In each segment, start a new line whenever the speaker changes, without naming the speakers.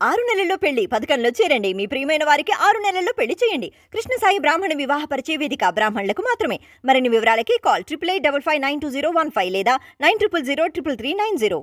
6 నెలల్లో పెళ్లి పథకంలో చేరండి. మీ ప్రియమైన వారికి 6 నెలల్లో పెళ్లి చేయండి. కృష్ణ సాయి బ్రాహ్మణ వివాహ పరిచయ వేదిక బ్రాహ్మణులకు మాత్రమే. మరిన్ని వివరాలకి కాల్ 8885592015 లేదా 90003339.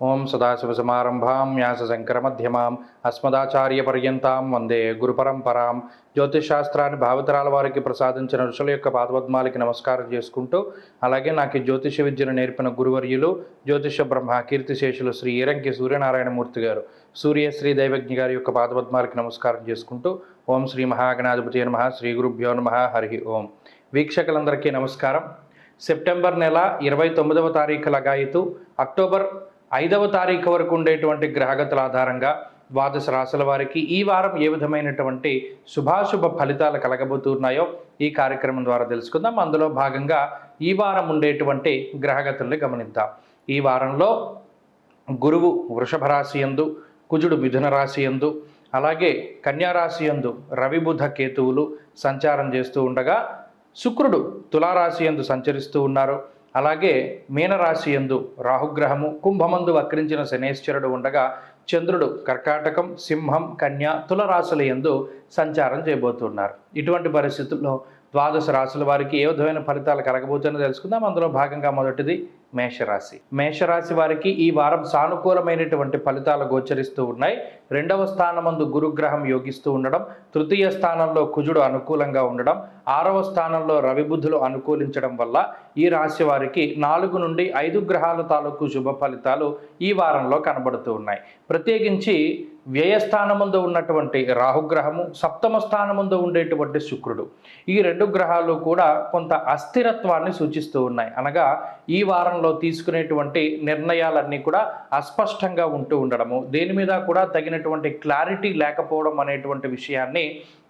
ఓం సదాశివసమారంభాం వ్యాసశంకరమధ్యమాం అస్మదాచార్యపర్యంతాం వందే గురుపరంపరాం. జ్యోతిషశాస్త్రాన్ని భావితరాల వారికి ప్రసాదించిన ఋషుల యొక్క పాదపద్మాలకి నమస్కారం చేసుకుంటూ, అలాగే నాకు జ్యోతిష విద్యను నేర్పిన గురువర్యులు జ్యోతిష బ్రహ్మ కీర్తిశేషులు శ్రీ ఈరంకి సూర్యనారాయణమూర్తి గారు, సూర్యశ్రీ దైవజ్ఞ గారి యొక్క పాదపద్మాలకి నమస్కారం చేసుకుంటూ, ఓం శ్రీ మహాగణాధిపతి నమః, శ్రీ గురుభ్యో నమః, హరి ఓం. వీక్షకులందరికీ నమస్కారం. సెప్టెంబర్ నెల 29వ తారీఖు లగాయితూ అక్టోబర్ 5వ తారీఖు వరకు ఉండేటువంటి గ్రహగతుల ఆధారంగా ద్వాదశ రాశుల వారికి ఈ వారం ఏ విధమైనటువంటి శుభాశుభ ఫలితాలు కలగబోతున్నాయో ఈ కార్యక్రమం ద్వారా తెలుసుకుందాం. అందులో భాగంగా ఈ వారం ఉండేటువంటి గ్రహగతుల్ని గమనిద్దాం. ఈ వారంలో గురువు వృషభ రాశి యందు, కుజుడు మిథున రాశి యందు, అలాగే కన్యారాశి యందు రవి బుధ కేతువులు సంచారం చేస్తూ ఉండగా, శుక్రుడు తులారాశి యందు సంచరిస్తూ ఉన్నారు. అలాగే మీనరాశి యందు రాహుగ్రహము, కుంభమందు వక్రించిన శనేశ్వరుడు ఉండగా, చంద్రుడు కర్కాటకం, సింహం, కన్య, తులరాశుల యందు సంచారం చేయబోతున్నారు. ఇటువంటి పరిస్థితుల్లో ద్వాదశ రాశుల వారికి ఏ విధమైన ఫలితాలు కలగబోతుందో తెలుసుకుందాం. అందులో భాగంగా మొదటిది మేషరాశి. మేషరాశి వారికి ఈ వారం సానుకూలమైనటువంటి ఫలితాలు గోచరిస్తూ ఉన్నాయి. 2వ స్థానమందు గురుగ్రహం యోగిస్తూ ఉండడం, 3వ స్థానంలో కుజుడు అనుకూలంగా ఉండడం, 6వ స్థానంలో రవి బుధులు అనుకూలించడం వల్ల ఈ రాశి వారికి 4 నుండి 5 గ్రహాల తాలూకు శుభ ఫలితాలు ఈ వారంలో కనబడుతూ ఉన్నాయి. ప్రత్యేకించి వ్యయస్థానముందు ఉన్నటువంటి రాహుగ్రహము, 7వ స్థానముందు ఉండేటువంటి శుక్రుడు, ఈ 2 గ్రహాలు కూడా కొంత అస్థిరత్వాన్ని సూచిస్తూ ఉన్నాయి. అనగా ఈ వారంలో తీసుకునేటువంటి నిర్ణయాలన్నీ కూడా అస్పష్టంగా ఉంటూ ఉండడము, దేని మీద కూడా తగినటువంటి క్లారిటీ లేకపోవడం అనేటువంటి విషయాన్ని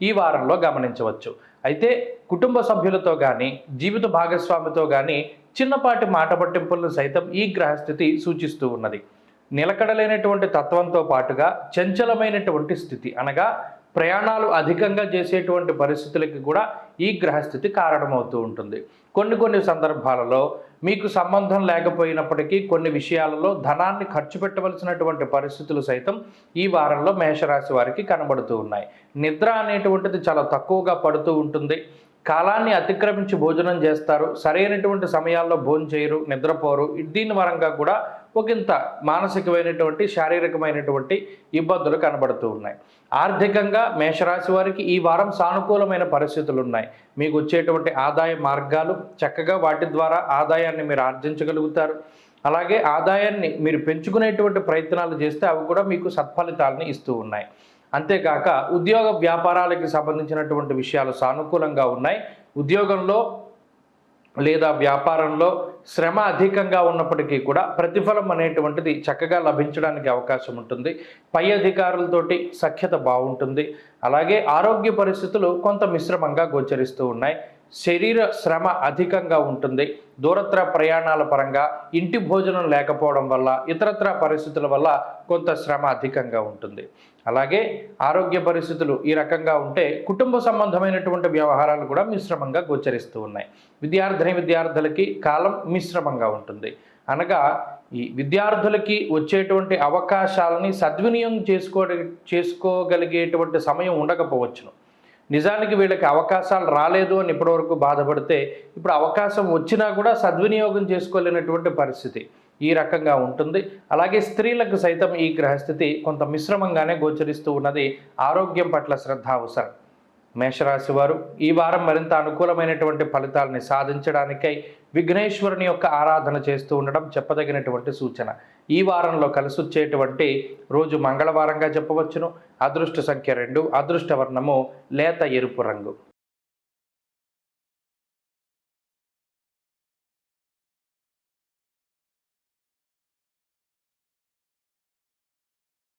ఈ వారంలో గమనించవచ్చు. అయితే కుటుంబ సభ్యులతో కానీ, జీవిత భాగస్వామితో కానీ చిన్నపాటి మాట పట్టింపులను సైతం ఈ గ్రహస్థితి సూచిస్తూ ఉన్నది. నిలకడలేనటువంటి తత్వంతో పాటుగా చంచలమైనటువంటి స్థితి, అనగా ప్రయాణాలు అధికంగా చేసేటువంటి పరిస్థితులకి కూడా ఈ గ్రహస్థితి కారణమవుతూ ఉంటుంది. కొన్ని సందర్భాలలో మీకు సంబంధం లేకపోయినప్పటికీ కొన్ని విషయాలలో ధనాన్ని ఖర్చు పెట్టవలసినటువంటి పరిస్థితులు సైతం ఈ వారంలో మేషరాశి వారికి కనబడుతూ ఉన్నాయి. నిద్ర అనేటువంటిది చాలా తక్కువగా పడుతూ ఉంటుంది. కాలాన్ని అతిక్రమించి భోజనం చేస్తారు, సరైనటువంటి సమయాల్లో భోజనం చేయరు, నిద్రపోరు. దీని వరంగా కూడా ఒకంత మానసికమైనటువంటి శారీరకమైనటువంటి ఇబ్బందులు కనబడుతూ ఉన్నాయి. ఆర్థికంగా మేషరాశి వారికి ఈ వారం సానుకూలమైన పరిస్థితులు ఉన్నాయి. మీకు వచ్చేటువంటి ఆదాయ మార్గాలు చక్కగా, వాటి ద్వారా ఆదాయాన్ని మీరు ఆర్జించగలుగుతారు. అలాగే ఆదాయాన్ని మీరు పెంచుకునేటువంటి ప్రయత్నాలు చేస్తే అవి కూడా మీకు సత్ఫలితాలని ఇస్తూ ఉన్నాయి. అంతేకాక ఉద్యోగ వ్యాపారాలకు సంబంధించినటువంటి విషయాలు సానుకూలంగా ఉన్నాయి. ఉద్యోగంలో లేదా వ్యాపారంలో శ్రమ అధికంగా ఉన్నప్పటికీ కూడా ప్రతిఫలం అనేటువంటిది చక్కగా లభించడానికి అవకాశం ఉంటుంది. పై అధికారులతోటి సఖ్యత బాగుంటుంది. అలాగే ఆరోగ్య పరిస్థితులు కొంత మిశ్రమంగా గోచరిస్తూ ఉన్నాయి. శరీర శ్రమ అధికంగా ఉంటుంది. దూరత్ర ప్రయాణాల పరంగా, ఇంటి భోజనం లేకపోవడం వల్ల, ఇతరత్ర పరిస్థితుల వల్ల కొంత శ్రమ అధికంగా ఉంటుంది. అలాగే ఆరోగ్య పరిస్థితులు ఈ రకంగా ఉంటే కుటుంబ సంబంధమైనటువంటి వ్యవహారాలు కూడా మిశ్రమంగా గోచరిస్తూ ఉన్నాయి. విద్యార్థులకి కాలం మిశ్రమంగా ఉంటుంది. అనగా ఈ విద్యార్థులకి వచ్చేటువంటి అవకాశాలని సద్వినియోగం చేసుకోగలిగేటువంటి సమయం ఉండకపోవచ్చును. నిజానికి వీళ్ళకి అవకాశాలు రాలేదు అని ఇప్పటివరకు బాధపడితే, ఇప్పుడు అవకాశం వచ్చినా కూడా సద్వినియోగం చేసుకోలేనటువంటి పరిస్థితి ఈ రకంగా ఉంటుంది. అలాగే స్త్రీలకు సైతం ఈ గ్రహస్థితి కొంత మిశ్రమంగానే గోచరిస్తూ ఉన్నది. ఆరోగ్యం పట్ల శ్రద్ధ అవసరం. మేషరాశి వారు ఈ వారం మరింత అనుకూలమైనటువంటి ఫలితాలని సాధించడానికై విఘ్నేశ్వరుని యొక్క ఆరాధన చేస్తూ ఉండడం చెప్పదగినటువంటి సూచన. ఈ వారంలో కలిసొచ్చేటువంటి రోజు మంగళవారంగా చెప్పవచ్చును. అదృష్ట సంఖ్య 2, అదృష్ట వర్ణము లేత ఎరుపు రంగు.